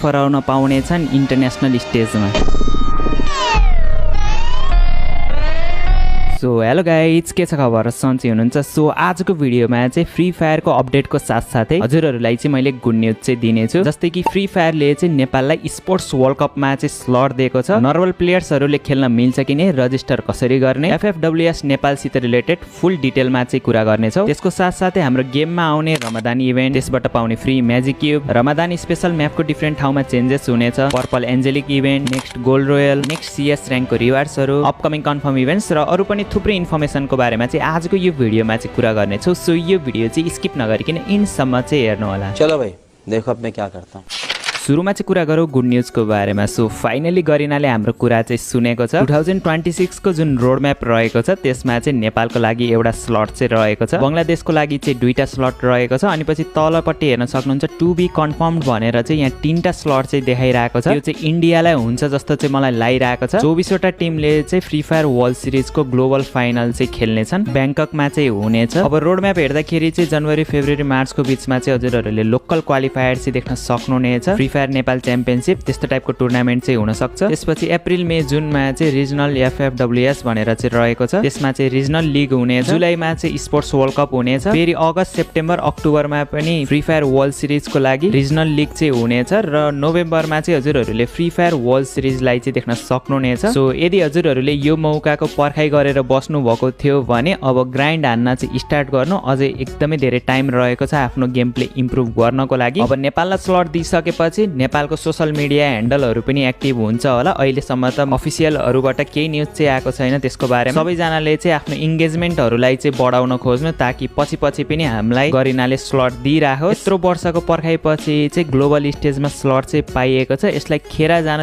फराउन पाउनेछन् इन्टरनेसनल स्टेजमा। So hello guys, के छ खबर? सन्चै हुनुहुन्छ? सो आजको भिडियोमा चाहिँ फ्री फायरको अपडेटको साथसाथै हजुरहरूलाई चाहिँ मैले गुड न्युज चाहिँ दिनेछु। जस्तै कि फ्री फायरले चाहिँ नेपाललाई स्पोर्ट्स वर्ल्ड कपमा चाहिँ स्लट दिएको छ। नर्मल प्लेयर्सहरूले खेल्न मिल्छ कि नै, रजिस्टर कसरी गर्ने, FFWS नेपालसित रिलेटेड फुल डिटेलमा चाहिँ कुरा गर्नेछौँ। त्यसको साथसाथै हाम्रो गेममा आउने रमदान इभेन्ट, त्यसबाट पाउने free magic cube, Ramadan special म्यापको डिफ्रेन्ट ठाउँमा चेन्जेस हुनेछ, purple angelic event, next gold royal, next CS र्याङ्कको रिवार्ड्सहरू, अपकमिङ कन्फर्म इभेन्ट्स र अरू पनि थुप्रै इन्फर्मेसनको बारेमा चाहिँ आजको यो भिडियोमा चाहिँ कुरा गर्नेछौँ। सो यो भिडियो चाहिँ स्किप नगरिकन इन्डसम्म चाहिँ हेर्नु होला। चलो भाई देखो अब मैं क्या करता हूँ। सुरुमा चाहिँ कुरा गरौँ गुड न्युजको बारेमा। सो फाइनली गरिनाले हाम्रो कुरा चाहिँ सुनेको छ। 2026 को जुन रोड म्याप रहेको छ त्यसमा चाहिँ नेपालको लागि एउटा स्लट चाहिँ रहेको छ, बङ्गलादेशको लागि चाहिँ 2टा स्लट रहेको छ, अनि पछि तलपट्टि हेर्न सक्नुहुन्छ टु बी कन्फर्म्ड भनेर चाहिँ यहाँ 3टा स्लट चाहिँ देखाइरहेको छ। यो चाहिँ इन्डियालाई हुन्छ जस्तो चाहिँ मलाई लागिरहेको छ। 24वटा टिमले चाहिँ फ्री फायर वर्ल्ड सिरिजको ग्लोबल फाइनल चाहिँ खेल्नेछन्, ब्याङ्ककमा चाहिँ हुनेछ। अब रोड म्याप हेर्दाखेरि चाहिँ जनवरी फेब्रुअरी मार्चको बिचमा चाहिँ हजुरहरूले लोकल क्वालिफायर चाहिँ देख्न सक्नुहुनेछ। फ्री फायर नेपाल च्याम्पियनशिप त्यस्तो टाइपको टुर्नामेन्ट चाहिँ हुन सक्छ। त्यसपछि अप्रिल मे जुनमा चाहिँ रिजनल FFWS भनेर चाहिँ रहेको छ, त्यसमा चाहिँ रिजनल लिग हुनेछ। जुलाईमा चाहिँ स्पोर्ट्स वर्ल्ड कप हुनेछ। फेरि अगस्त सेप्टेम्बर अक्टोबरमा पनि फ्री फायर वर्ल्ड सिरिजको लागि रिजनल लिग चाहिँ हुनेछ र नोभेम्बरमा चाहिँ हजुरहरूले फ्री फायर वर्ल्ड सिरिजलाई चाहिँ देख्न सक्नुहुनेछ। सो यदि हजुरहरूले यो मौकाको पर्खाइ गरेर बस्नु भएको थियो भने अब ग्राइन्ड हान्न चाहिँ स्टार्ट गर्नु। अझै एकदमै धेरै टाइम रहेको छ आफ्नो गेम प्ले इम्प्रुभ गर्नको लागि। अब नेपाललाई स्लट दिइसकेपछि नेपालको सोशल मिडिया ह्यान्डलहरू पनि एक्टिभ हुन्छ होला। अहिलेसम्म त अफिसियलहरूबाट केही न्युज चाहिँ आएको छैन त्यसको बारेमा। सबैजनाले चाहिँ आफ्नो इङ्गेजमेन्टहरूलाई चाहिँ बढाउन खोज्नु ताकि पछि पनि हामीलाई गरिनाले स्लट दिइराखोस्। यत्रो वर्षको पर्खाइपछि चाहिँ ग्लोबल स्टेजमा स्लट चाहिँ पाइएको छ, यसलाई खेर जान